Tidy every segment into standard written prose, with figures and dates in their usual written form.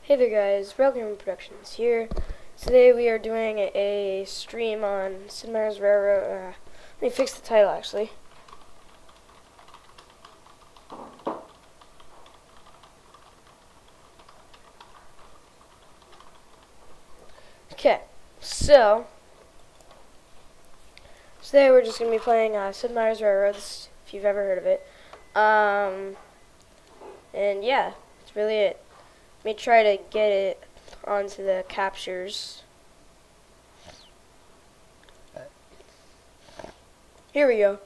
Hey there guys, Railgun Productions here. Today we are doing a stream on Sid Meiers Railroad. Let me fix the title actually. Okay, so today we're just going to be playing Sid Meiers Railroads, if you've ever heard of it. And yeah, that's really it. Let me try to get it onto the captures. Here we go.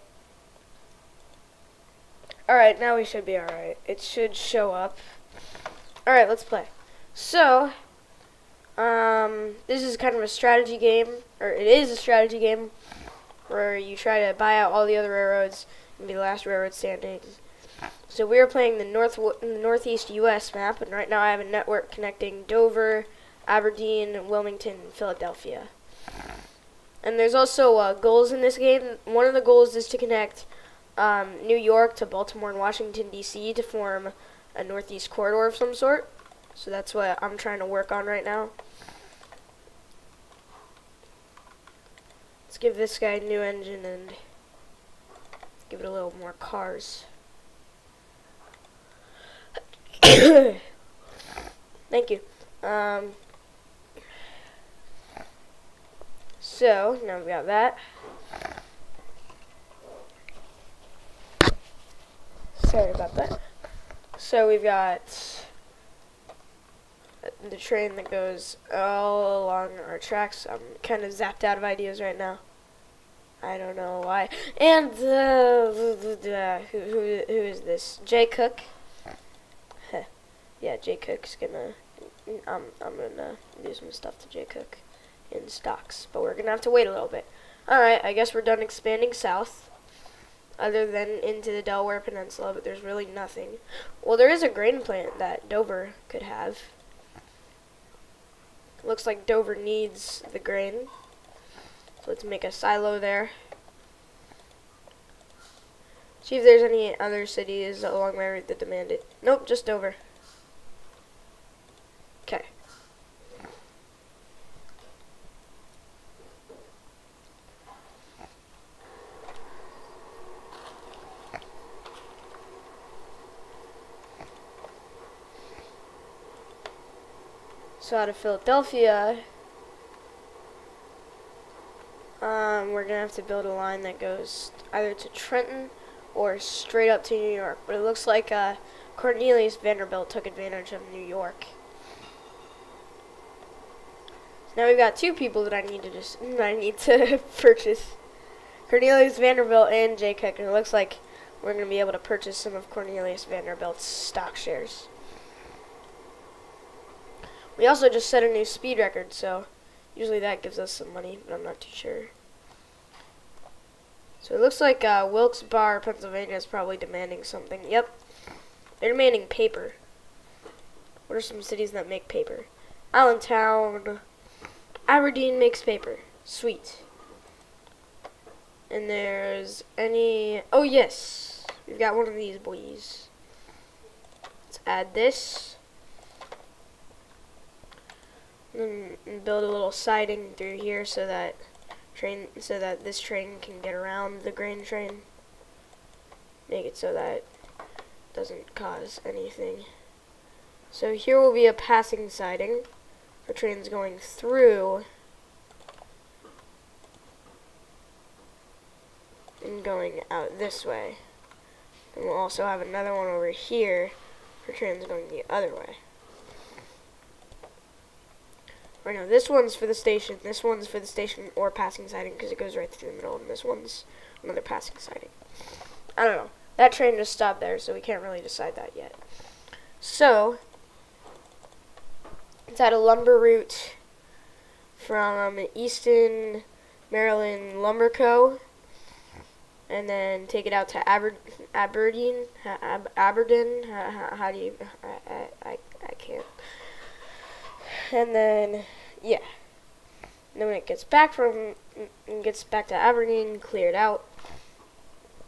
Alright, now we should be alright. It should show up. Alright, let's play. So, this is kind of a strategy game, or it is a strategy game, where you try to buy out all the other railroads and be the last railroad standing. So we are playing the Northeast U.S. map, and right now I have a network connecting Dover, Aberdeen, Wilmington, and Philadelphia. And there's also goals in this game. One of the goals is to connect New York to Baltimore and Washington, D.C. to form a Northeast corridor of some sort. So that's what I'm trying to work on right now. Let's give this guy a new engine and give it a little more cars. Thank you. So, now we got that. Sorry about that. So we've got the train that goes all along our tracks. I'm kind of zapped out of ideas right now. I don't know why. And who is this? Jay Cook. Yeah, Jay Cook's gonna. I'm gonna do some stuff to Jay Cook in stocks, but we're gonna have to wait a little bit. All right, I guess we're done expanding south, other than into the Delaware Peninsula. But there's really nothing. Well, there is a grain plant that Dover could have. Looks like Dover needs the grain, so let's make a silo there. See if there's any other cities along my route that demand it. Nope, just Dover. Okay. So out of Philadelphia, we're gonna have to build a line that goes either to Trenton or straight up to New York. But it looks like Cornelius Vanderbilt took advantage of New York. Now we've got two people that I need to purchase. Cornelius Vanderbilt and Jay Cook. And it looks like we're going to be able to purchase some of Cornelius Vanderbilt's stock shares. We also just set a new speed record, so usually that gives us some money, but I'm not too sure. So it looks like Wilkes-Barre, Pennsylvania is probably demanding something. Yep. They're demanding paper. What are some cities that make paper? Allentown. Aberdeen makes paper. Sweet. And there's any... Oh, yes. We've got one of these boys. Let's add this. And build a little siding through here so that this train can get around the grain train. Make it so that it doesn't cause anything. So here will be a passing siding for trains going through and going out this way. And we'll also have another one over here for trains going the other way. Right now, this one's for the station, this one's for the station or passing siding because it goes right through the middle, and this one's another passing siding. I don't know. That train just stopped there, so we can't really decide that yet. So, it's at a lumber route from Easton, Maryland Lumber Co. And then take it out to Aberdeen. How do you? I can't. And then yeah. And then when it gets back to Aberdeen, clear it out.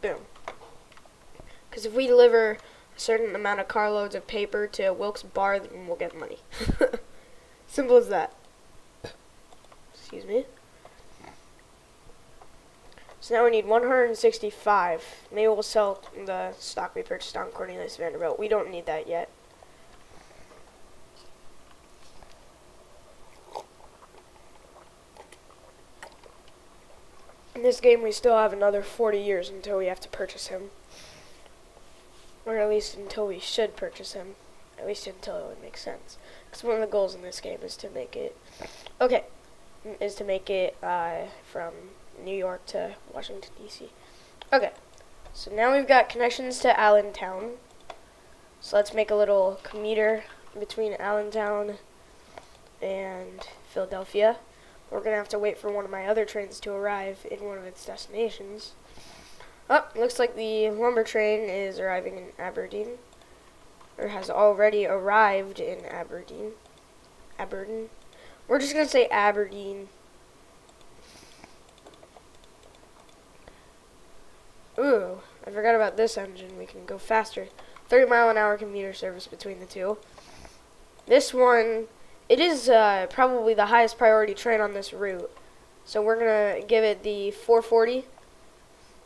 Boom. Because if we deliver a certain amount of carloads of paper to Wilkes Barre, then we'll get money. Simple as that. Excuse me. So now we need 165. Maybe we'll sell the stock we purchased on Cornelius Vanderbilt. We don't need that yet. In this game, we still have another 40 years until we have to purchase him. Or at least until we should purchase him. At least until it would make sense. Because one of the goals in this game is to make it... Okay. Is to make it from New York to Washington, D.C. Okay. So now we've got connections to Allentown. So let's make a little commuter between Allentown and Philadelphia. We're going to have to wait for one of my other trains to arrive in one of its destinations. Oh, looks like the lumber train is arriving in Aberdeen. Or has already arrived in Aberdeen. Aberdeen. We're just going to say Aberdeen. Ooh, I forgot about this engine. We can go faster. 30-mile-an-hour commuter service between the two. This one... It is probably the highest priority train on this route. So we're going to give it the 440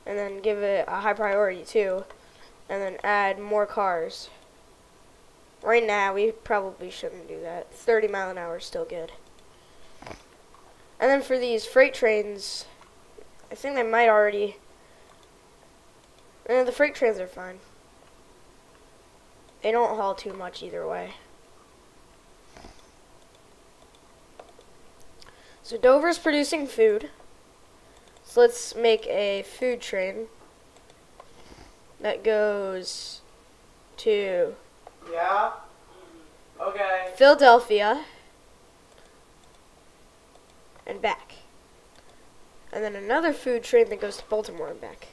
and then give it a high priority too and then add more cars. Right now we probably shouldn't do that. 30 mile an hour is still good. And then for these freight trains, I think they might already... the freight trains are fine. They don't haul too much either way. So Dover's producing food. So let's make a food train that goes to Philadelphia and back. And then another food train that goes to Baltimore and back.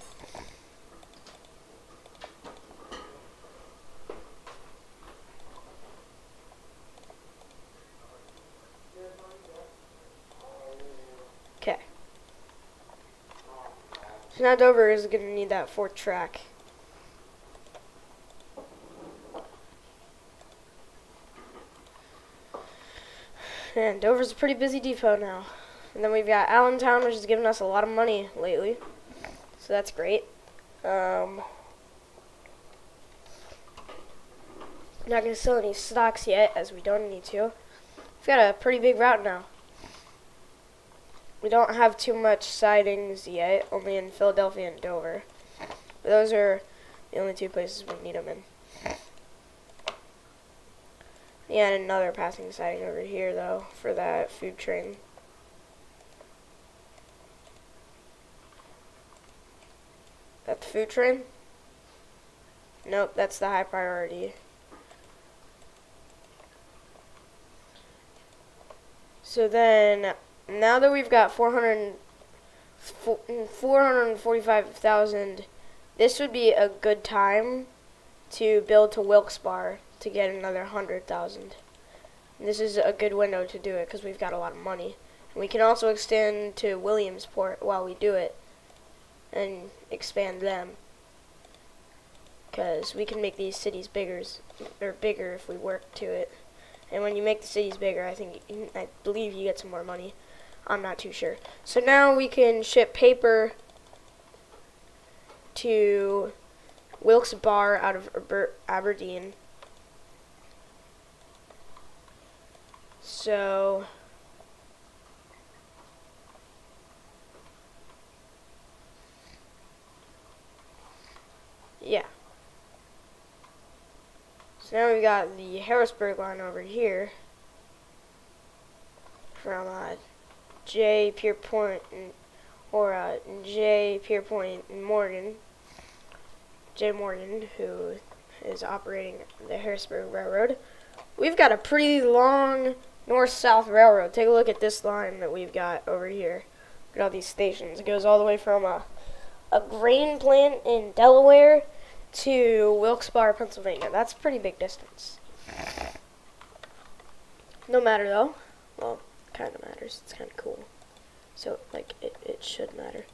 Okay. So now Dover is going to need that fourth track. And Dover's a pretty busy depot now. And then we've got Allentown, which has given us a lot of money lately. So that's great. Not going to sell any stocks yet, as we don't need to. We've got a pretty big route now. We don't have too much sidings yet, only in Philadelphia and Dover. But those are the only two places we need them in. Yeah, and another passing siding over here, though, for that food train. That the food train? Nope, that's the high priority. So then... Now that we've got 445,000, this would be a good time to build to Wilkes-Barre to get another 100,000. This is a good window to do it because we've got a lot of money. And we can also extend to Williamsport while we do it and expand them because we can make these cities bigger if we work to it. And when you make the cities bigger, I believe you get some more money. I'm not too sure. So now we can ship paper to Wilkes-Barre out of Aberdeen. So yeah. So now we've got the Harrisburg line over here from J. Pierpont or J. Pierpont and Morgan. J. Morgan, who is operating the Harrisburg Railroad. We've got a pretty long north-south railroad. Take a look at this line that we've got over here. Look at all these stations. It goes all the way from a grain plant in Delaware to Wilkes-Barre, Pennsylvania. That's a pretty big distance. No matter though. Well, kind of matters. It's kind of cool. So, like, it should matter.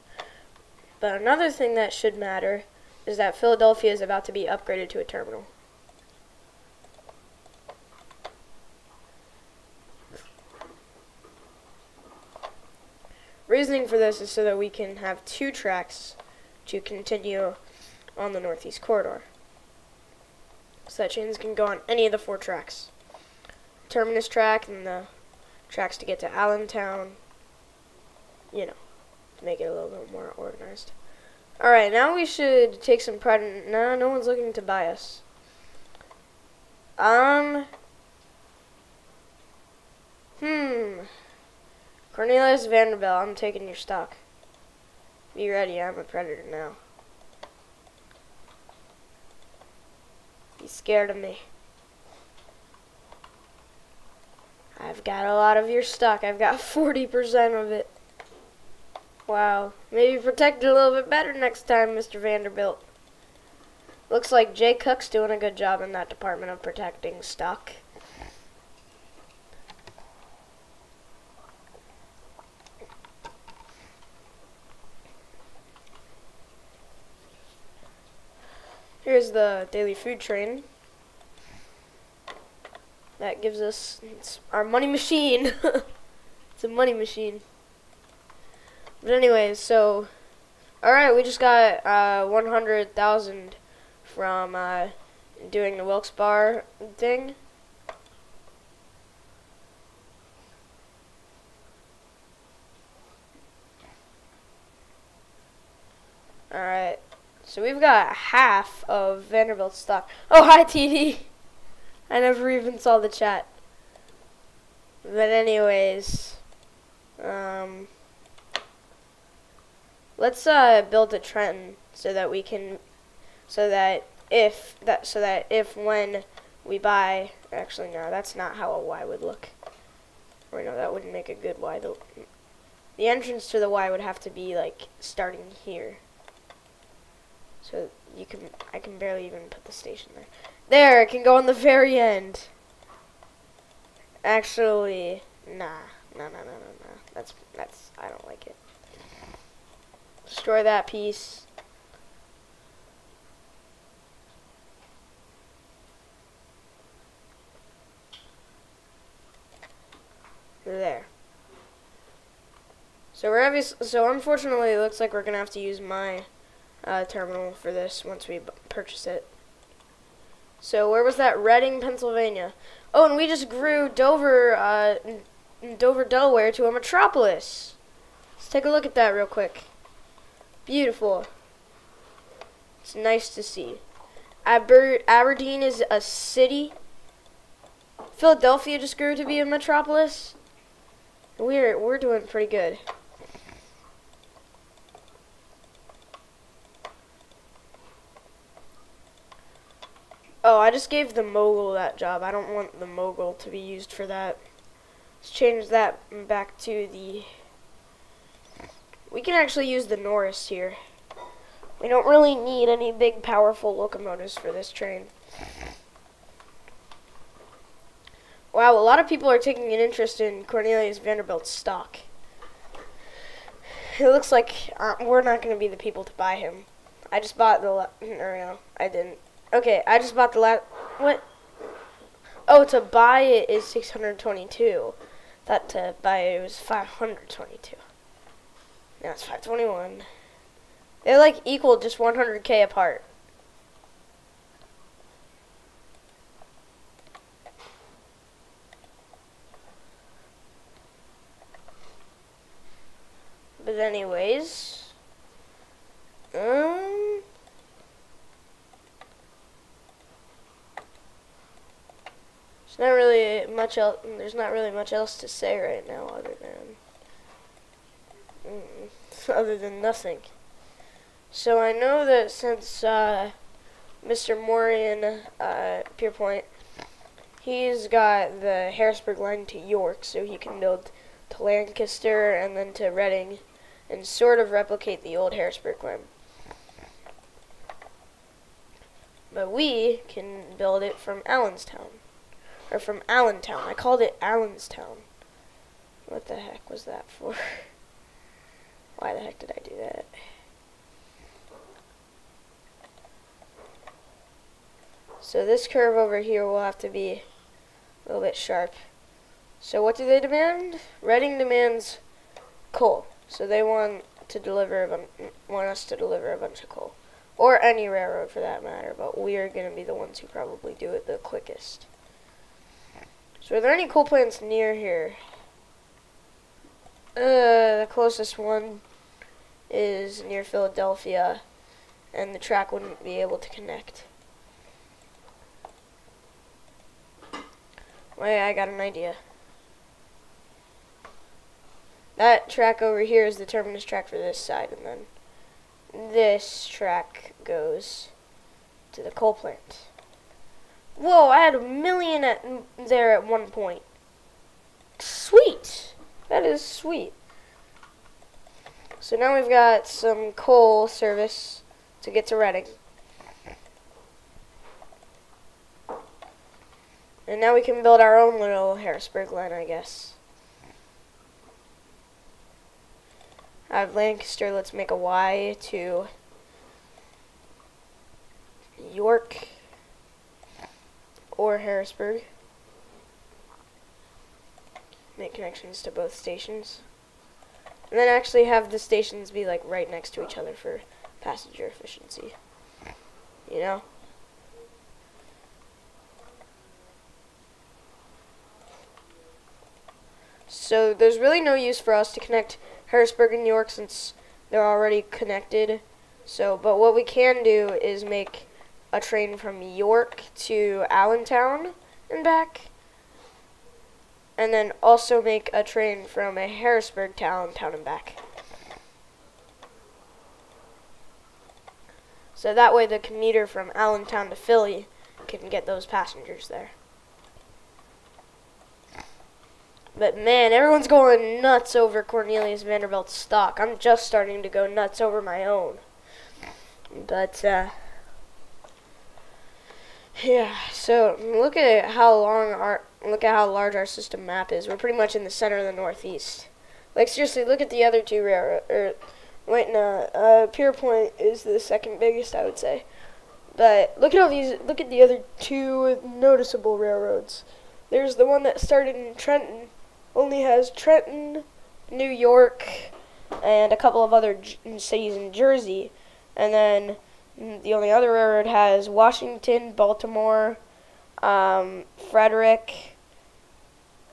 But another thing that should matter is that Philadelphia is about to be upgraded to a terminal. reasoning for this is so that we can have 2 tracks to continue on the Northeast Corridor. So that trains can go on any of the 4 tracks. Terminus track and the tracks to get to Allentown, you know, to make it a little bit more organized. Alright, now we should take some pride in... No one's looking to buy us. Cornelius Vanderbilt, I'm taking your stock. Be ready, I'm a predator now. Be scared of me. I've got a lot of your stock. I've got 40% of it. Wow. Maybe protect it a little bit better next time, Mr. Vanderbilt. Looks like Jay Cook's doing a good job in that department of protecting stock. Here's the daily food train. That gives us our money machine. It's a money machine. But anyways, so alright, we just got 100,000 from doing the Wilkes Barre thing. Alright. So we've got half of Vanderbilt's stock. Oh, hi, TD. I never even saw the chat. But anyways, let's build a Trenton so that we can, so that if when we buy, actually no, that's not how a Y would look. Or no, that wouldn't make a good Y. The entrance to the Y would have to be like starting here. So I can barely even put the station there. There, it can go on the very end. Actually, nah. That's, I don't like it. Destroy that piece. There. So unfortunately, it looks like we're gonna have to use my terminal for this once we purchase it. So where was that? Reading, Pennsylvania. Oh, and we just grew Dover, Delaware to a metropolis. Let's take a look at that real quick. Beautiful. It's nice to see. Aberdeen is a city. Philadelphia just grew to be a metropolis. We're doing pretty good. Oh, I just gave the mogul that job. I don't want the mogul to be used for that. Let's change that back to the... We can actually use the Norris here. We don't really need any big, powerful locomotives for this train. Wow, a lot of people are taking an interest in Cornelius Vanderbilt's stock. It looks like we're not going to be the people to buy him. I just bought the... no, I didn't. Okay, I just bought the last... What? Oh, to buy it is 622. Thought to buy it was 522. Now it's 521. They're like equal, just 100K apart. But anyways, there's not really much else to say right now other than nothing. So I know that since Mr. Morian Pierpoint, he's got the Harrisburg line to York, so he can build to Lancaster and then to Reading and sort of replicate the old Harrisburg line. But we can build it from Allenstown. Or from Allentown. I called it Allenstown. What the heck was that for? Why the heck did I do that? So this curve over here will have to be a little bit sharp. So what do they demand? Reading demands coal. So they want us to deliver a bunch of coal. Or any railroad for that matter, but we are going to be the ones who probably do it the quickest. So are there any coal plants near here? The closest one is near Philadelphia, and the track wouldn't be able to connect. Wait, I got an idea. That track over here is the terminus track for this side, and then this track goes to the coal plant. Whoa, I had 1 million there at one point. Sweet! That is sweet. So now we've got some coal service to get to Reading. And now we can build our own little Harrisburg line, I guess. Out of Lancaster, let's make a Y to York or Harrisburg. Make connections to both stations. And then actually have the stations be like right next to each other for passenger efficiency. You know? So there's really no use for us to connect Harrisburg and York since they're already connected. So, but what we can do is make a train from York to Allentown and back. And then also make a train from a Harrisburg to Allentown and back. So that way the commuter from Allentown to Philly can get those passengers there. But man, everyone's going nuts over Cornelius Vanderbilt's stock. I'm just starting to go nuts over my own. But yeah, so look at how large our system map is. We're pretty much in the center of the Northeast. Like seriously, look at the other two railroads. Pierpoint is the second biggest, I would say. But look at all these. Look at the other two noticeable railroads. There's the one that started in Trenton. Only has Trenton, New York, and a couple of other cities in Jersey. And then the only other railroad has Washington, Baltimore, Frederick,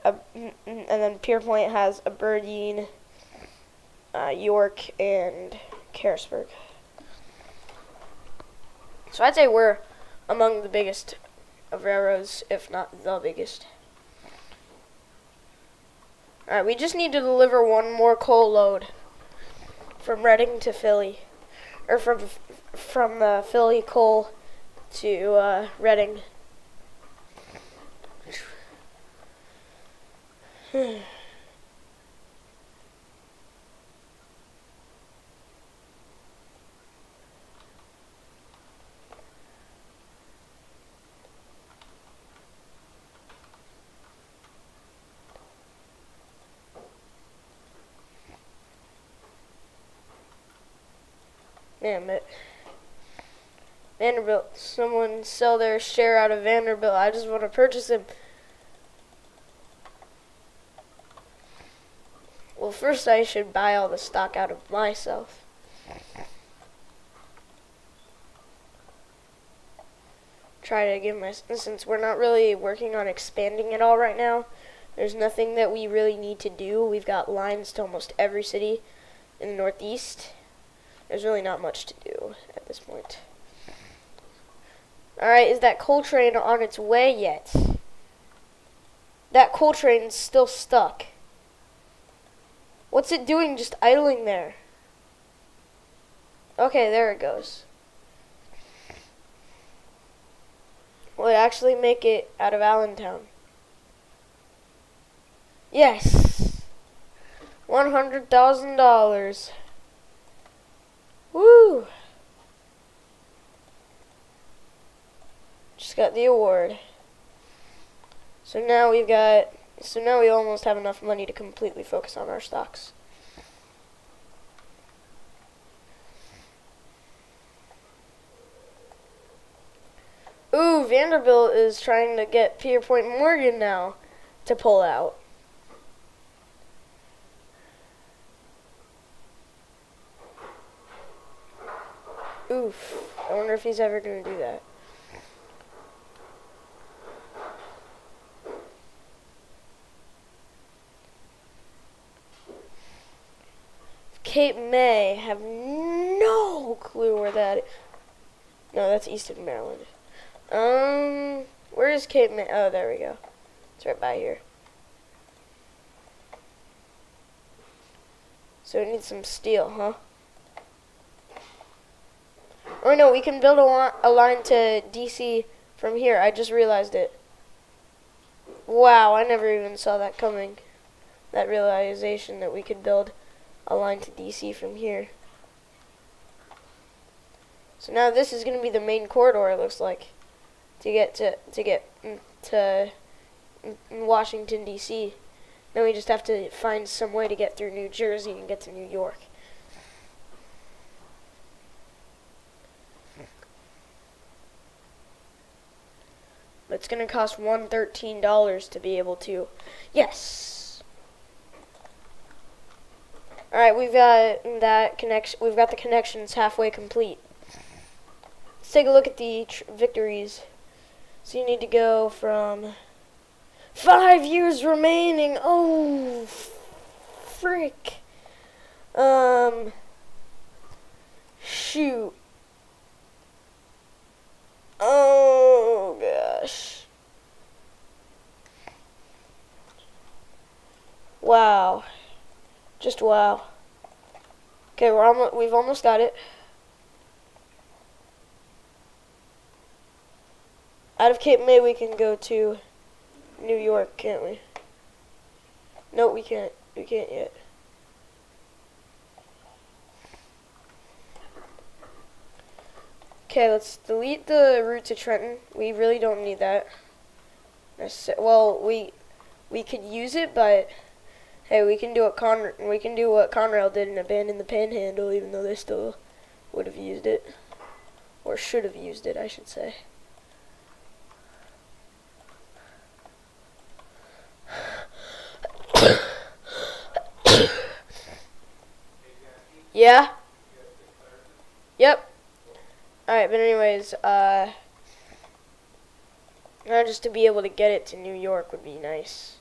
and then Pierpoint has Aberdeen, York, and Harrisburg. So I'd say we're among the biggest of railroads, if not the biggest. Alright, we just need to deliver one more coal load from Reading to Philly. Or from the Philly coal to Reading. Damn it. Vanderbilt. Someone sell their share out of Vanderbilt. I just want to purchase him. Well, first I should buy all the stock out of myself. Try to give my, since we're not really working on expanding it all right now, there's nothing that we really need to do. We've got lines to almost every city in the Northeast. There's really not much to do at this point. Alright, is that coal train on its way yet? That coal train's still stuck. What's it doing just idling there? Okay, there it goes. Will it actually make it out of Allentown? Yes! $100,000. Woo! Just got the award. So now we almost have enough money to completely focus on our stocks. Ooh, Vanderbilt is trying to get Pierpoint Morgan now to pull out. Oof. I wonder if he's ever going to do that. Cape May, have no clue where that is. No, that's Easton, Maryland. Where is Cape May? Oh, there we go. It's right by here. So we need some steel, huh? Oh no, we can build a line to DC from here. I just realized it. Wow, I never even saw that coming. That realization that we could build a line to DC from here. So now this is going to be the main corridor, it looks like, to get to Washington DC. Then we just have to find some way to get through New Jersey and get to New York. But it's going to cost $113 to be able to. Yes. All right, we've got that connection. We've got the connections halfway complete. Let's take a look at the victories. So you need to go from 5 years remaining. Oh, frick. Shoot. Oh gosh. Wow. Just wow. Okay, we've almost got it. Out of Cape May we can go to New York, can't we? No, we can't. We can't yet. Okay, let's delete the route to Trenton. We really don't need that. Well, we could use it, but hey, we can do what Conrail did and abandon the Panhandle, even though they still would have used it, or should have used it, I should say. Yeah. Yep. Alright, but anyways, now just to be able to get it to New York would be nice.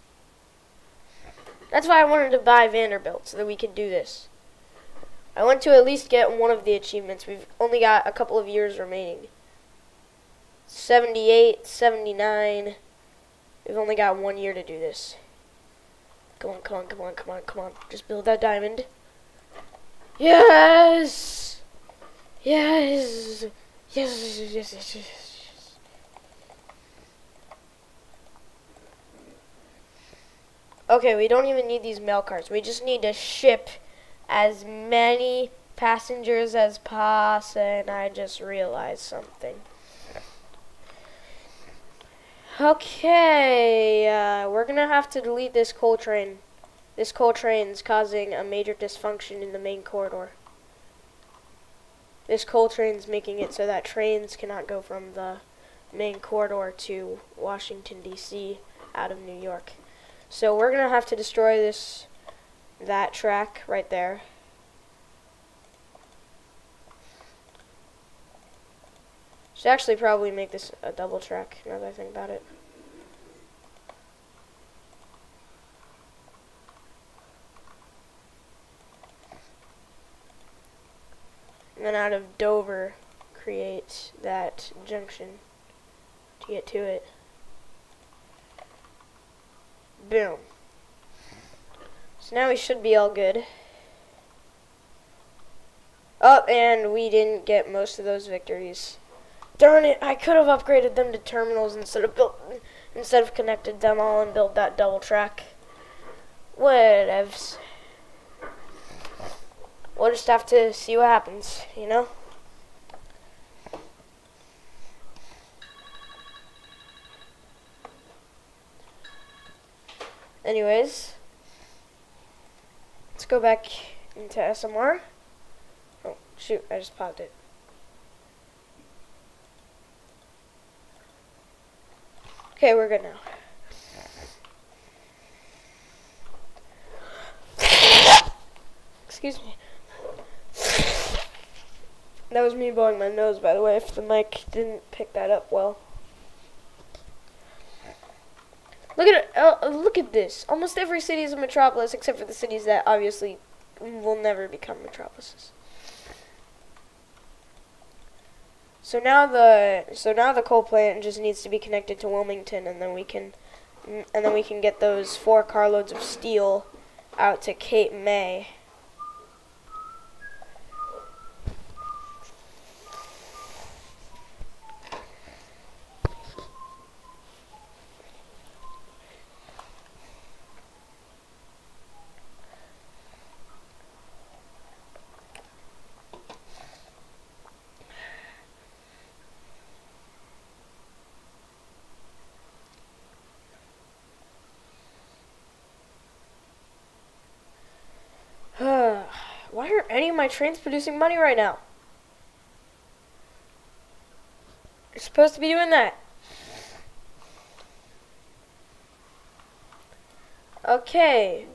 That's why I wanted to buy Vanderbilt, so that we could do this. I want to at least get one of the achievements. We've only got a couple of years remaining. 78, 79. We've only got 1 year to do this. Come on, come on, come on, come on, come on. Just build that diamond. Yes! Yes! Yes, yes, yes, yes, yes. Okay, we don't even need these mail cars. We just need to ship as many passengers as possible. And I just realized something. Okay, we're gonna have to delete this coal train. This coal train's causing a major dysfunction in the main corridor. This coal train's making it so that trains cannot go from the main corridor to Washington, D.C. out of New York. So we're going to have to destroy that track right there. Should actually probably make this a double track, now that I think about it. And then out of Dover, create that junction to get to it. Boom. So now we should be all good. Oh, and we didn't get most of those victories. Darn it, I could have upgraded them to terminals instead of connected them all and built that double track. Whatevs. We'll just have to see what happens, you know? Anyways, let's go back into SMR. Oh, shoot, I just popped it. Okay, we're good now. Excuse me. That was me blowing my nose, by the way, if the mic didn't pick that up well. Look at it. Look at this. Almost every city is a metropolis, except for the cities that obviously will never become metropolises. So now the coal plant just needs to be connected to Wilmington, and then we can get those 4 carloads of steel out to Cape May. Why aren't any of my trains producing money right now? You're supposed to be doing that. Okay.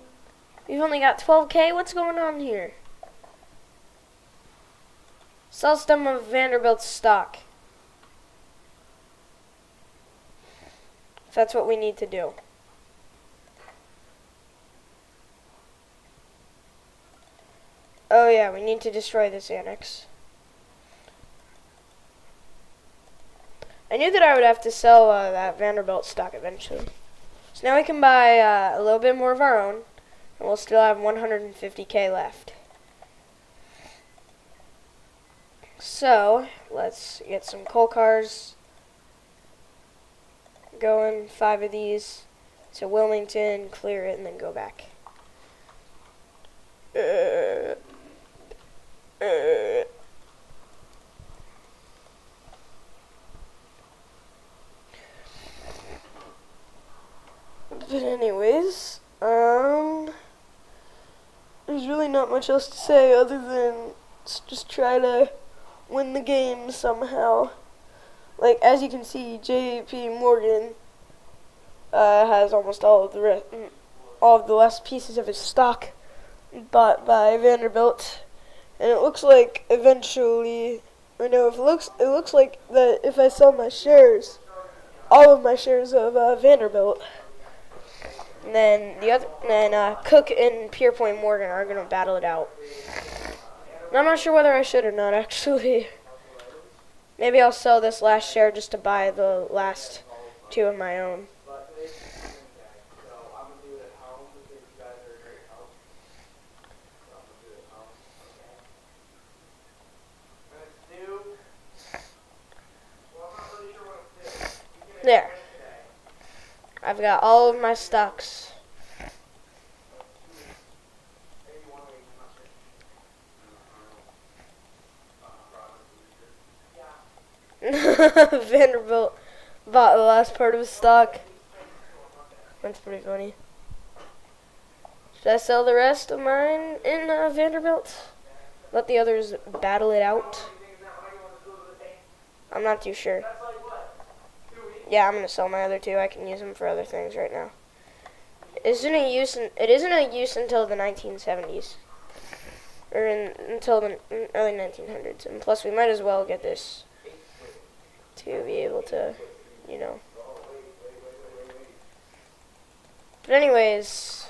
We've only got 12K. What's going on here? Sell some of Vanderbilt's stock. If that's what we need to do. Oh yeah, we need to destroy this annex. I knew that I would have to sell that Vanderbilt stock eventually. So now we can buy a little bit more of our own, and we'll still have 150K left. So, let's get some coal cars going, 5 of these, to Wilmington, clear it, and then go back. But anyways, there's really not much else to say other than just try to win the game somehow. Like, as you can see, J.P. Morgan has almost all of the last pieces of his stock bought by Vanderbilt, and it looks like eventually, or no, it looks like that if I sell my shares, all of my shares of Vanderbilt, and then Cook and Pierpoint Morgan are gonna battle it out. And I'm not sure whether I should or not, actually. Maybe I'll sell this last share just to buy the last 2 of my own. There. I've got all of my stocks. Vanderbilt bought the last part of his stock. That's pretty funny. Should I sell the rest of mine in Vanderbilt? Let the others battle it out? I'm not too sure. Yeah, I'm gonna sell my other 2. I can use them for other things right now. It isn't a use until the 1970s, or until the early 1900s. And plus, we might as well get this to be able to, you know. But anyways,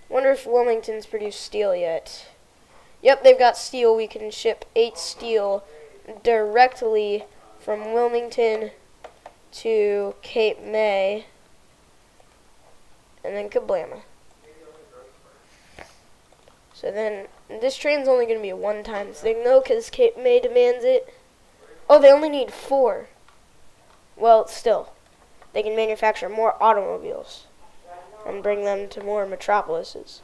wonder if Wilmington's produced steel yet. Yep, they've got steel. We can ship 8 steel directly from Wilmington to Cape May, and then kablama. So then, this train's only going to be a one-time thing, though, because Cape May demands it. Oh, they only need 4. Well, still, they can manufacture more automobiles and bring them to more metropolises.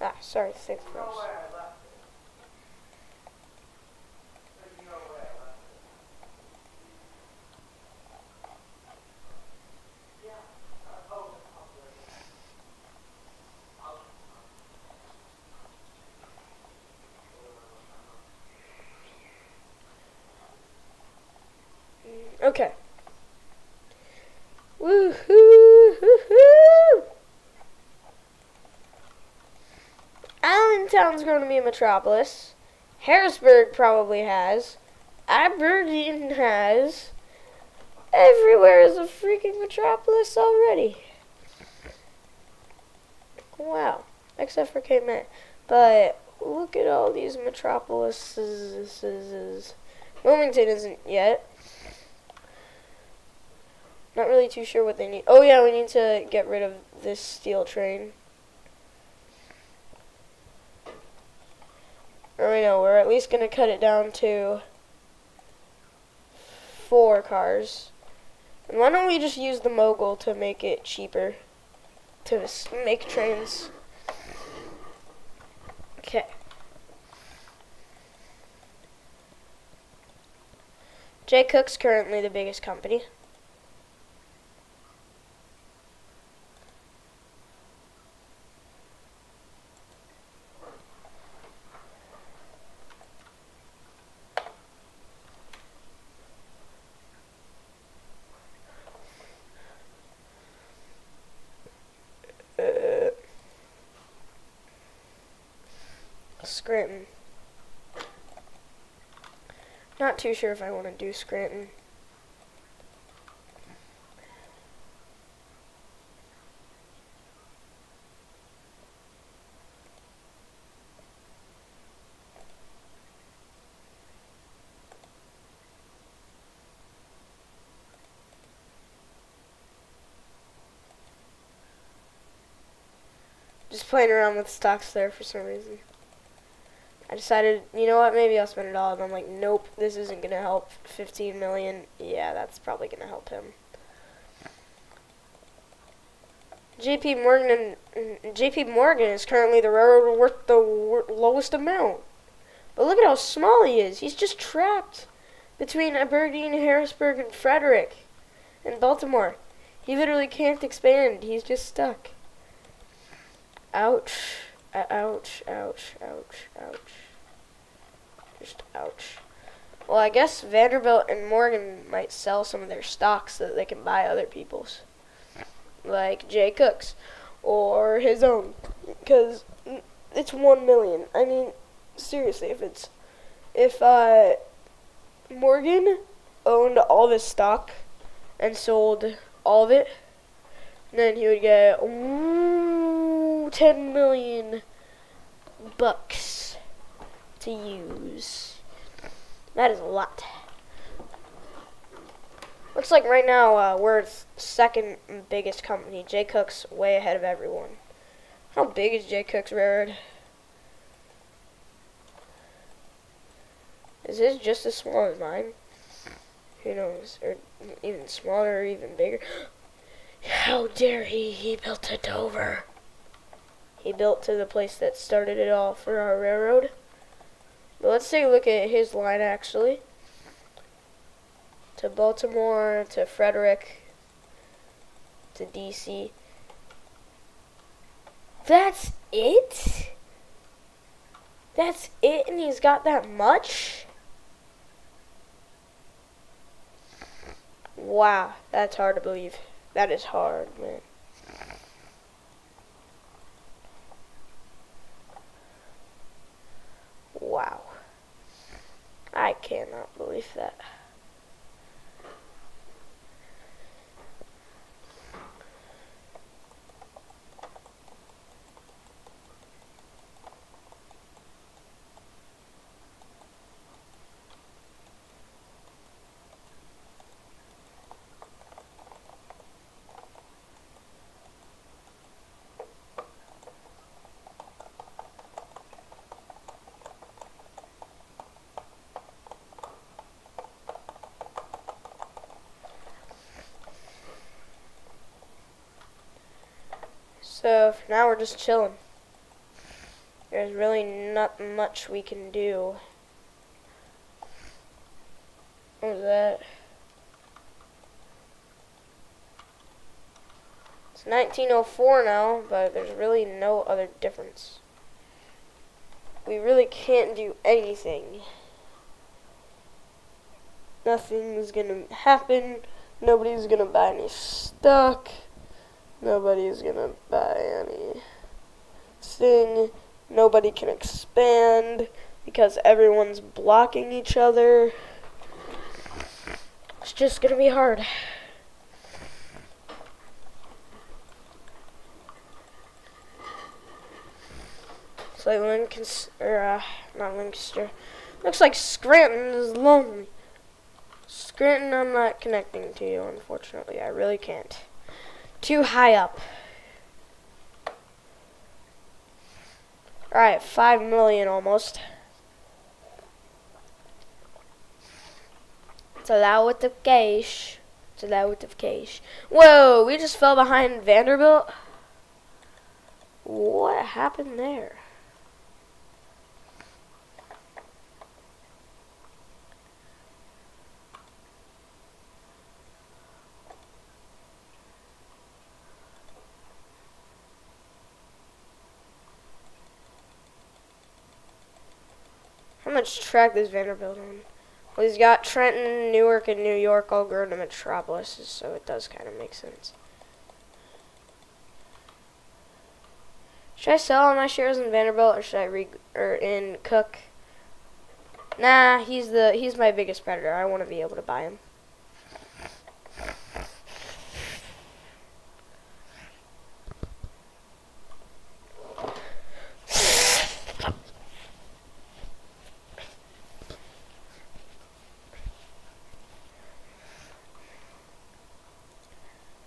Ah, sorry, 6 froze. Okay. Woohoo! Woohoo! Allentown's going to be a metropolis. Harrisburg probably has. Aberdeen has. Everywhere is a freaking metropolis already. Wow. Except for Cape May. But look at all these metropolises. Wilmington isn't yet. Not really too sure what they need. Oh yeah, we need to get rid of this steel train. Or we know, we're at least going to cut it down to 4 cars. And why don't we just use the mogul to make it cheaper to make trains? Okay. J. Cook's currently the biggest company. Scranton. Not too sure if I want to do Scranton. Just playing around with stocks there for some reason. I decided, you know what, maybe I'll spend it all. And I'm like, nope, this isn't going to help. 15 million, yeah, that's probably going to help him. JP Morgan is currently the railroad worth the lowest amount. But look at how small he is. He's just trapped between Aberdeen, Harrisburg, and Frederick, and Baltimore. He literally can't expand. He's just stuck. Ouch. Ouch, ouch, ouch, ouch. Just ouch. Well, I guess Vanderbilt and Morgan might sell some of their stocks so that they can buy other people's. Like Jay Cook's. Or his own. Because it's 1 million. I mean, seriously, if Morgan owned all this stock and sold all of it, then he would get 10 million bucks to use. That is a lot. Looks like right now we're second biggest company. J. Cook's way ahead of everyone. How big is J. Cook's Railroad? Is his just as small as mine? Who knows? Or even smaller or even bigger? How dare he? He built to Dover. He built to the place that started it all for our railroad. But let's take a look at his line actually. To Baltimore, to Frederick, to DC. That's it? That's it, and he's got that much? Wow, that's hard to believe. That is hard, man. Wow. I cannot believe that. So for now we're just chilling. There's really not much we can do. What was that? It's 1904 now, but there's really no other difference. We really can't do anything. Nothing's gonna happen. Nobody's gonna buy any stock. Nobody's gonna buy anything. Nobody can expand because everyone's blocking each other. It's just gonna be hard. It's like not Lancaster. Looks like Scranton is lonely. Scranton, I'm not connecting to you, unfortunately. I really can't. Too high up. Alright, 5 million almost. It's allowed with the cash. It's allowed with the cash. Whoa, we just fell behind Vanderbilt. What happened there? How much track does Vanderbilt on? Well, he's got Trenton, Newark, and New York all grown to metropolises, so it does kind of make sense. Should I sell all my shares in Vanderbilt, or should I in Cook? Nah, he's my biggest predator. I want to be able to buy him.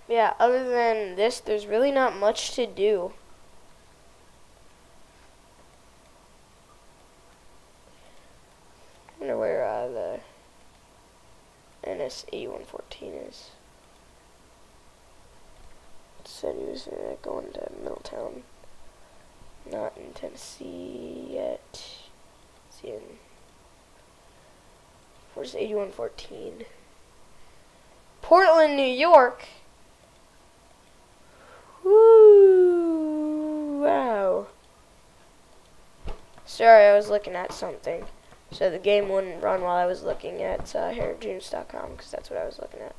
Yeah, other than this, there's really not much to do. I wonder where the NS8114 is. It said he was going to Middletown. Not in Tennessee yet. It's in. Where's 8114? Portland, New York. Woo! Wow. Sorry, I was looking at something. So the game wouldn't run while I was looking at HairDreams.com, because that's what I was looking at.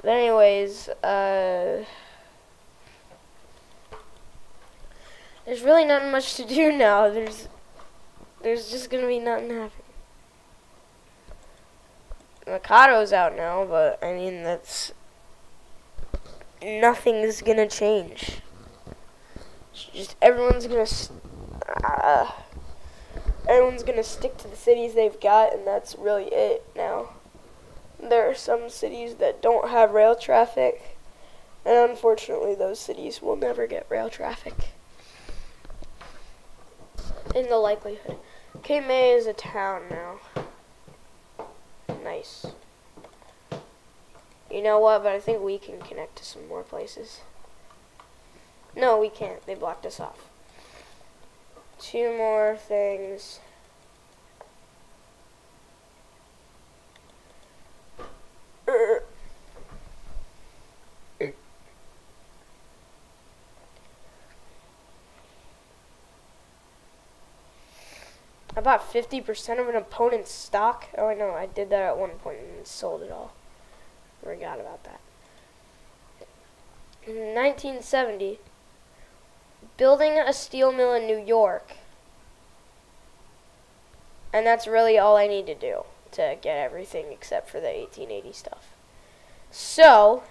But anyways, there's really not much to do now. There's just gonna be nothing happening. Mikado's out now, but I mean nothing's gonna change. It's just everyone's gonna stick to the cities they've got, and that's really it now. There are some cities that don't have rail traffic, and unfortunately those cities will never get rail traffic. In the likelihood. Cape May is a town now. Nice. You know what, but I think we can connect to some more places. No, we can't. They blocked us off. 2 more things. I bought 50% of an opponent's stock. Oh, I know. I did that at one point and sold it all. Forgot about that. In 1970, building a steel mill in New York. And that's really all I need to do to get everything except for the 1880 stuff. So,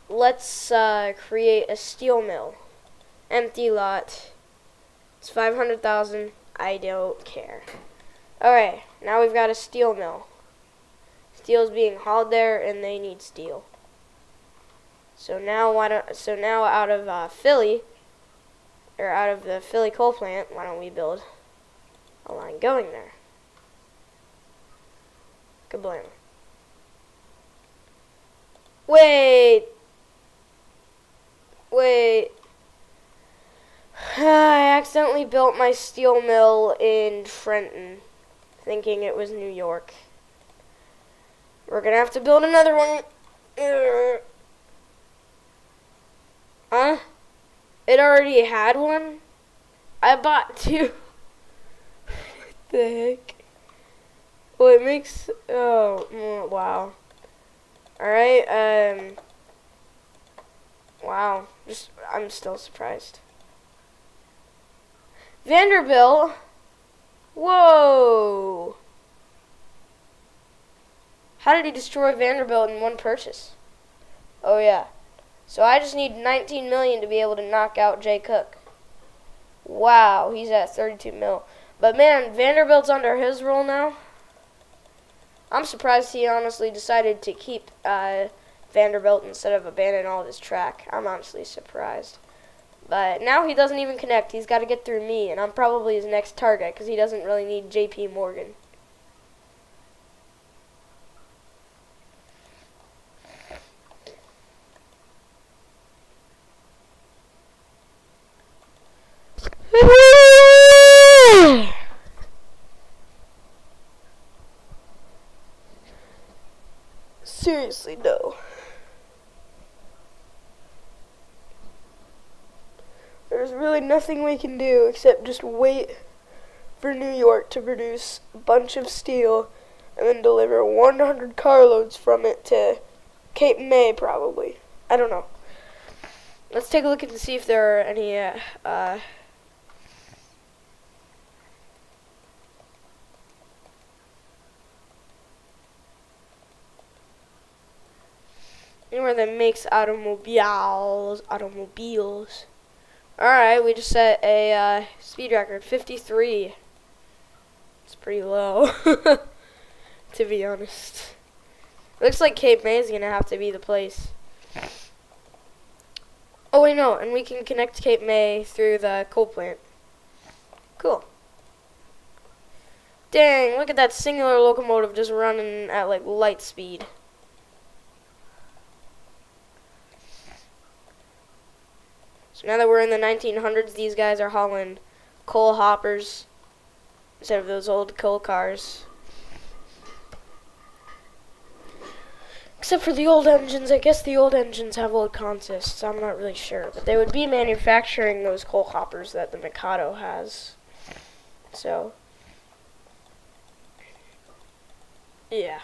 let's create a steel mill. Empty lot. It's 500,000. I don't care. Alright, now we've got a steel mill. Steel's being hauled there, and they need steel. So now, out of Philly, or out of the Philly coal plant, why don't we build a line going there? Kablam. Wait. I accidentally built my steel mill in Trenton, thinking it was New York. We're gonna have to build another one. Huh? It already had one? I bought 2. What the heck? Well, it makes, wow. Alright, wow. I'm still surprised. Vanderbilt. Whoa. How did he destroy Vanderbilt in one purchase? Oh, yeah. So I just need 19 million to be able to knock out Jay Cook. Wow, he's at 32 mil. But man, Vanderbilt's under his rule now. I'm surprised he honestly decided to keep Vanderbilt instead of abandon all of his track. I'm honestly surprised. But now he doesn't even connect. He's got to get through me, and I'm probably his next target because he doesn't really need JP Morgan. Seriously, no. There's really nothing we can do except just wait for New York to produce a bunch of steel and then deliver 100 carloads from it to Cape May, probably. I don't know. Let's take a look and see if there are any anywhere that makes automobiles. Alright, we just set a speed record, 53. It's pretty low, to be honest. Looks like Cape May is going to have to be the place. Oh, wait, no, and we can connect Cape May through the coal plant. Cool. Dang, look at that singular locomotive just running at, like, light speed. So now that we're in the 1900s, these guys are hauling coal hoppers instead of those old coal cars. Except for the old engines. I guess the old engines have old consists. I'm not really sure. But they would be manufacturing those coal hoppers that the Mikado has. So, yeah.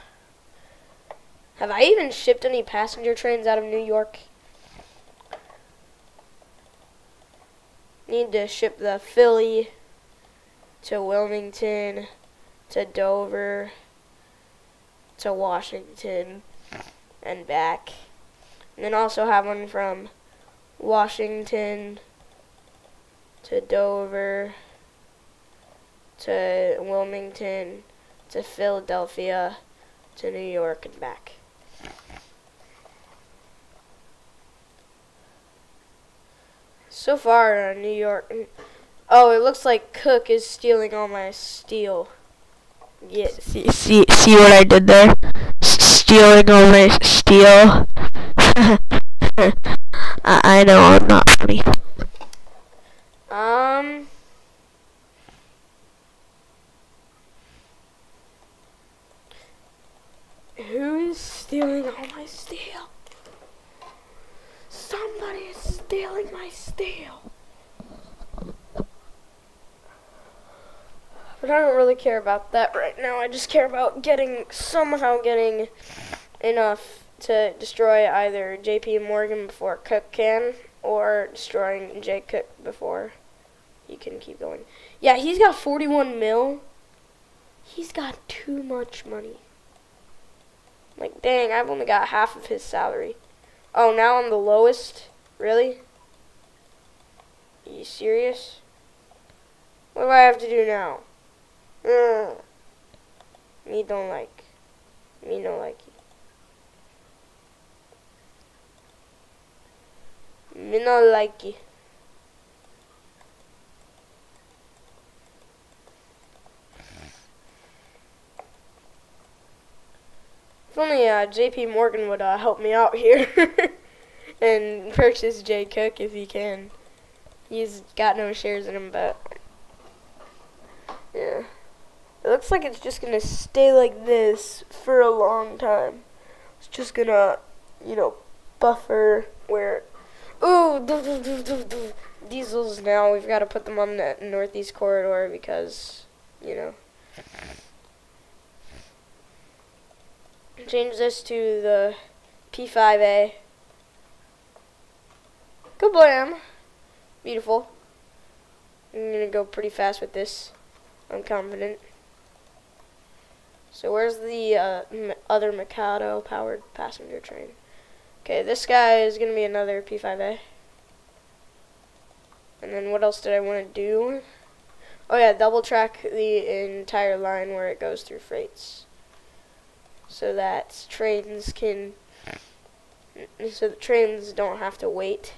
Have I even shipped any passenger trains out of New York? Need to ship the Philly to Wilmington, to Dover, to Washington, and back. And then also have one from Washington to Dover, to Wilmington, to Philadelphia, to New York, and back. So far, New York. Oh, it looks like Cook is stealing all my steel. Yeah, see what I did there? Stealing all my steel. I know I'm not funny. Who is stealing all my steel? Somebody is stealing my steel. But I don't really care about that right now. I just care about somehow getting enough to destroy either JP Morgan before Cook can, or destroying Jay Cook before he can keep going. Yeah, he's got 41 mil. He's got too much money. Like, dang, I've only got half of his salary. Oh, now I'm the lowest? Really? Are you serious? What do I have to do now? Me don't like. Me no like you. Me no like you. If only JP Morgan would help me out here and purchase Jay Cook if he can. He's got no shares in him, but yeah. It looks like it's just gonna stay like this for a long time. It's just gonna, buffer where. Ooh, diesels now. We've got to put them on the northeast corridor because, change this to the P5A. Kablam! Beautiful. I'm gonna go pretty fast with this. I'm confident. So where's the other Mikado powered passenger train? Okay, this guy is gonna be another P5A. And then what else did I want to do? Oh yeah, double track the entire line where it goes through freights, so that the trains don't have to wait.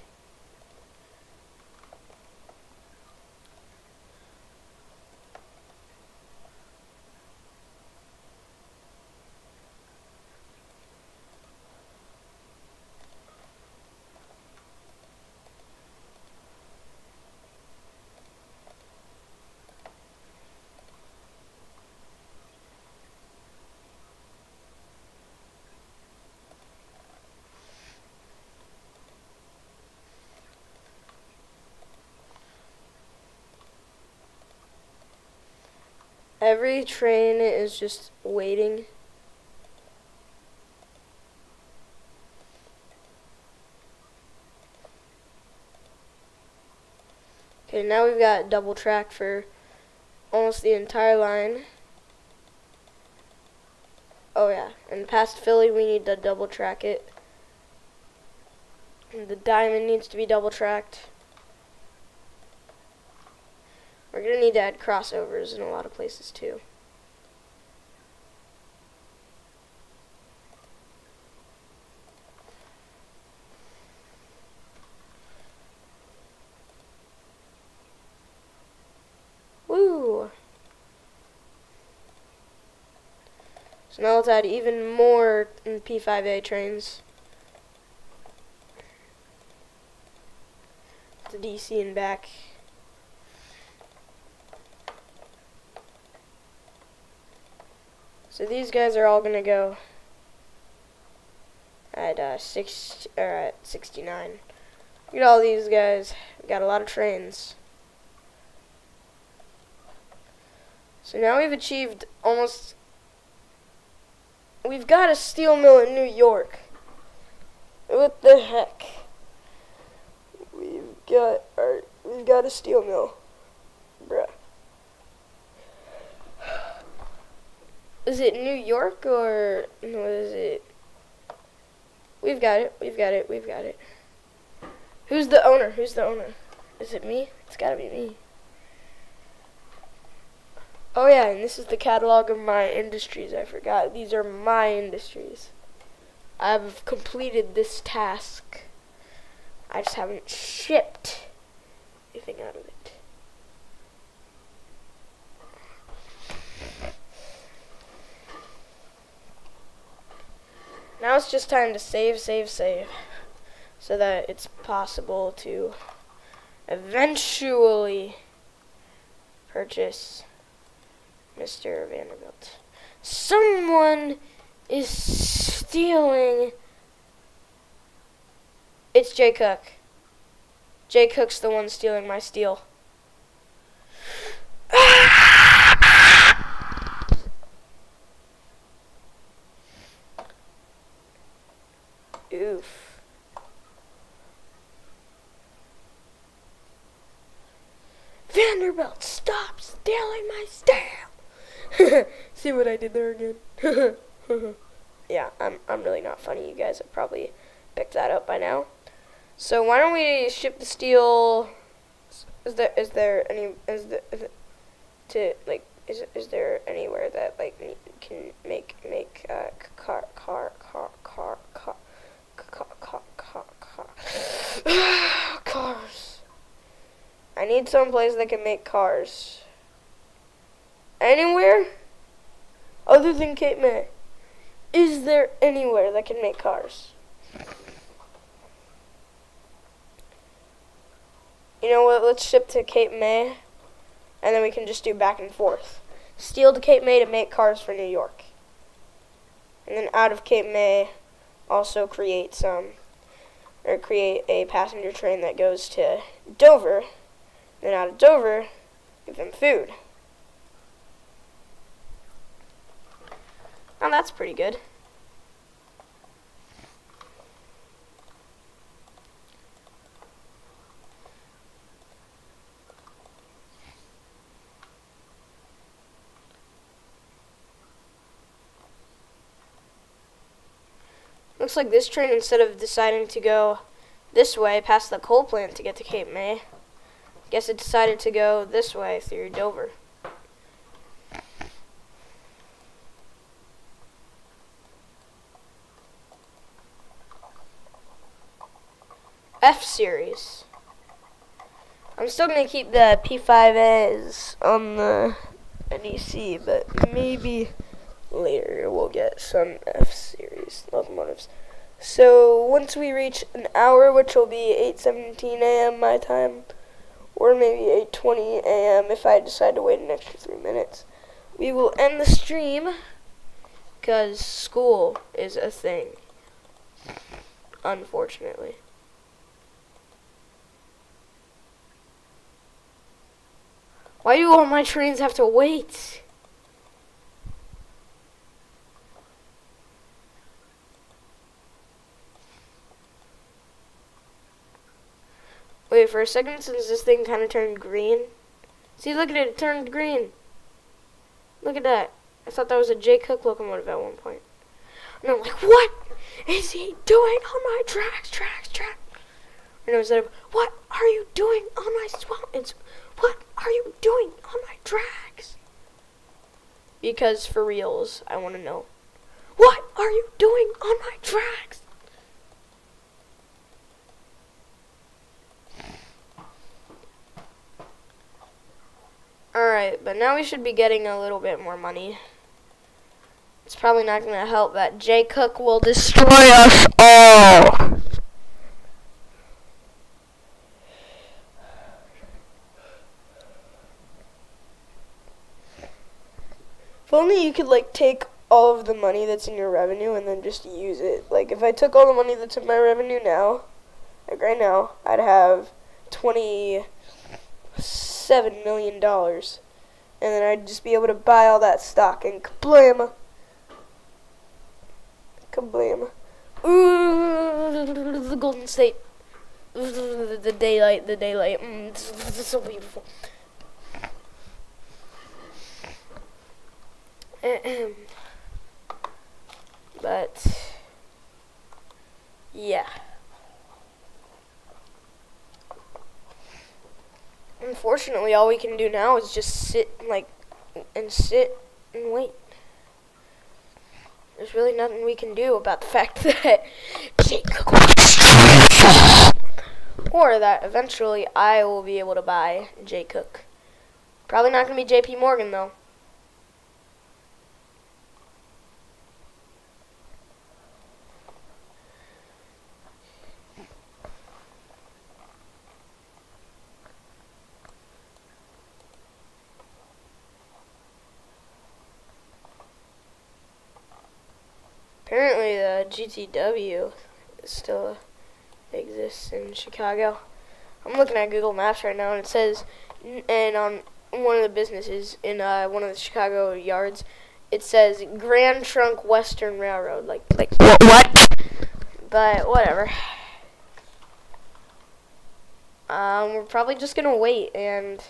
Every train is just waiting. Okay, now we've got double track for almost the entire line. Oh yeah, and past Philly we need to double track it. And the diamond needs to be double tracked. We're going to need to add crossovers in a lot of places too. Woo! So now let's add even more P5A trains to DC and back. So these guys are all gonna go at at 69. Look at all these guys. We got a lot of trains. So now we've achieved almost. We've got a steel mill in New York. What the heck? We've got a steel mill, bruh. Is it New York or what is it? We've got it. We've got it. We've got it. Who's the owner? Who's the owner? Is it me? It's gotta be me. Oh yeah, and this is the catalog of my industries. I forgot. These are my industries. I've completed this task. I just haven't shipped anything out of it. Now it's just time to save, so that it's possible to eventually purchase Mr. Vanderbilt. Someone is stealing. It's Jay Cook. Jay Cook's the one stealing my steel. Oof. Vanderbilt, stop stealing my steel. See what I did there again? Yeah, I'm really not funny. You guys have probably picked that up by now. So why don't we ship the steel? Is there anywhere that like can make cars? I need some place that can make cars. Anywhere other than Cape May? Is there anywhere that can make cars? You know what, let's ship to Cape May, and then we can just do back and forth. Steel to Cape May to make cars for New York. And then out of Cape May, also create a passenger train that goes to Dover. Then out of Dover, give them food. Now that's pretty good. Looks like this train, instead of deciding to go this way past the coal plant to get to Cape May, guess it decided to go this way through Dover. F-Series. I'm still going to keep the P5As on the NEC, but maybe later we'll get some F-Series locomotives. So once we reach an hour, which will be 8:17 a.m. my time, or maybe 8:20 a.m. if I decide to wait an extra 3 minutes, we will end the stream because school is a thing, unfortunately. Why do all my trains have to wait? Wait for a second, since this thing kind of turned green. See, look at it, it turned green. Look at that. I thought that was a J. Cook locomotive at one point. And I'm like, what is he doing on my tracks? And instead of, what are you doing on my swamp? It's, what are you doing on my tracks? Because for reals, I want to know. What are you doing on my tracks? Alright, but now we should be getting a little bit more money. It's probably not going to help that J. Cook will destroy us all. If only you could, like, take all of the money that's in your revenue and then just use it. Like, if I took all the money that's in my revenue now, like right now, I'd have $27 million. And then I'd just be able to buy all that stock and kablam. Kablam. Ooh, the Golden State. The daylight. This is so beautiful. But yeah, unfortunately all we can do now is just sit and wait. There's really nothing we can do about the fact that or that eventually I will be able to buy J. Cook. Probably not going to be JP Morgan though. Apparently the GTW still exists in Chicago. I'm looking at Google Maps right now and it says, and on one of the businesses in one of the Chicago yards, it says Grand Trunk Western Railroad. Like what? But whatever. We're probably just gonna wait, and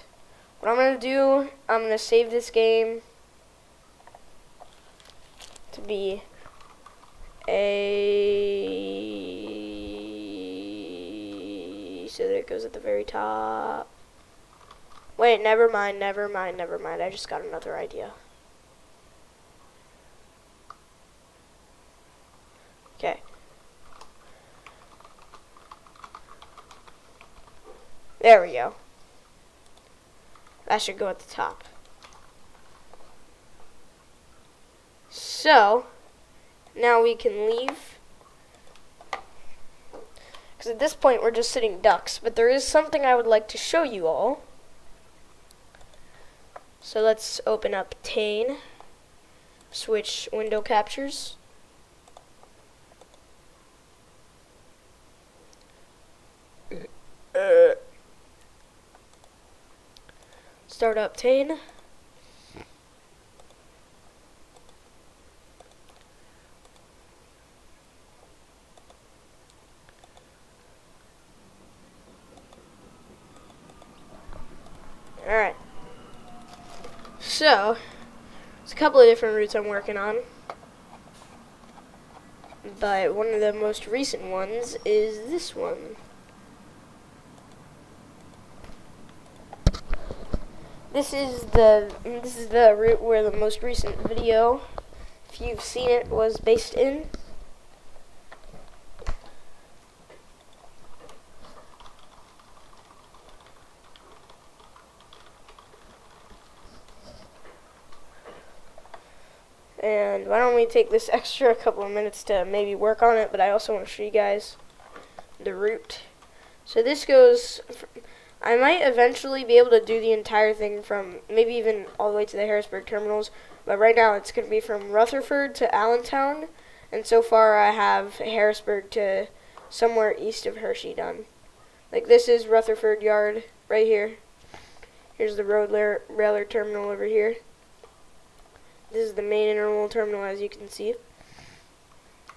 what I'm gonna do, I'm gonna save this game to be so that it goes at the very top. Wait, never mind. I just got another idea. Okay. There we go. That should go at the top. So now we can leave. Because at this point we're just sitting ducks. But there is something I would like to show you all. So let's open up Tane. Switch window captures. Start up Tane. Alright. So, there's a couple of different routes I'm working on. but one of the most recent ones is this one. This is the route where the most recent video, if you've seen it, was based in. And why don't we take this extra couple of minutes to maybe work on it, but I also want to show you guys the route. So this goes, I might eventually be able to do the entire thing from maybe even all the way to the Harrisburg terminals, but right now it's going to be from Rutherford to Allentown, and so far I have Harrisburg to somewhere east of Hershey done. Like this is Rutherford Yard right here. Here's the road railer terminal over here. This is the main intermodal terminal, as you can see.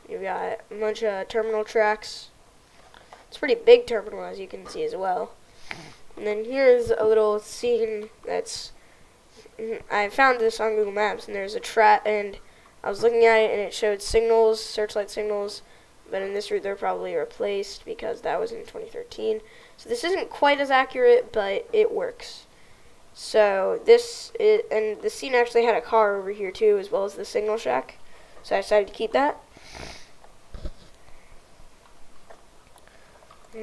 You've got a bunch of terminal tracks. It's a pretty big terminal, as you can see as well. And then here's a little scene that's, I found this on Google Maps, and there's a track, and I was looking at it, and it showed signals, searchlight signals, but in this route they're probably replaced because that was in 2013. So this isn't quite as accurate, but it works. So and the scene actually had a car over here too, as well as the signal shack. So I decided to keep that.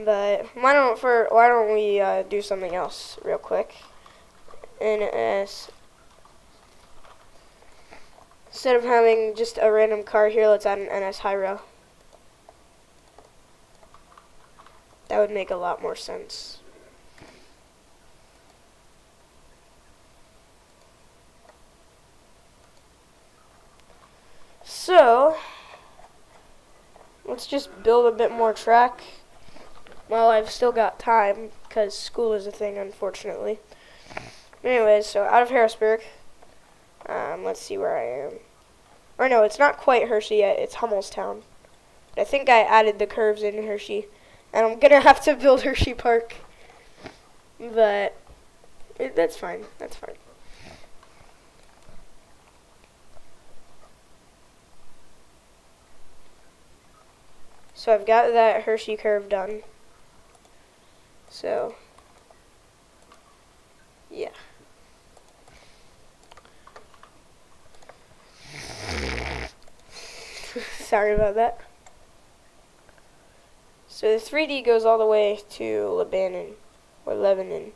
But why don't we do something else real quick? Instead of having just a random car here, let's add an NS high rail. That would make a lot more sense. So, let's just build a bit more track while I've still got time, because school is a thing, unfortunately. Anyways, so out of Harrisburg, let's see where I am. Or no, it's not quite Hershey yet, it's Hummelstown. I think I added the curves in Hershey, and I'm going to have to build Hershey Park. But, that's fine, that's fine. So I've got that Hershey curve done. So, yeah. Sorry about that. So the 3D goes all the way to Lebanon, or Lebanon.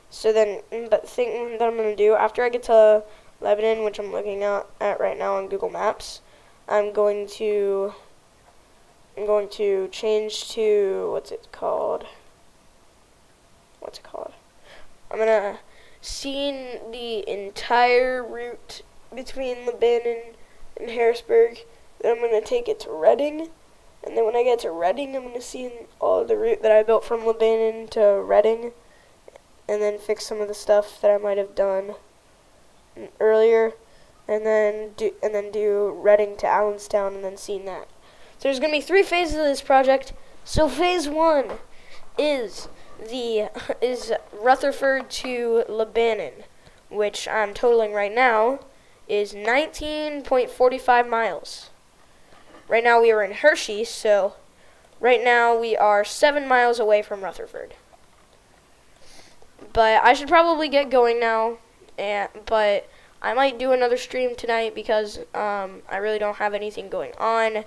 So then, but the thing that I'm going to do, after I get to Lebanon, which I'm looking at right now on Google Maps, I'm going to change to, what's it called? I'm going to scene the entire route between Lebanon and Harrisburg. Then I'm going to take it to Reading. And then when I get to Reading, I'm going to scene all of the route that I built from Lebanon to Reading. And then fix some of the stuff that I might have done earlier. And then do Reading to Allenstown and then scene that. So there's going to be 3 phases of this project. So phase 1 is Rutherford to Lebanon, which I'm totaling right now is 19.45 miles. Right now we are in Hershey, so right now we are 7 miles away from Rutherford. But I should probably get going now, but I might do another stream tonight because I really don't have anything going on.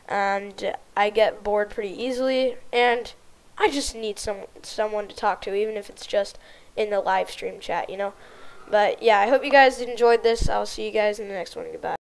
And I get bored pretty easily, and I just need someone to talk to, even if it's just in the live stream chat, you know. But yeah, I hope you guys enjoyed this. I'll see you guys in the next one. Goodbye.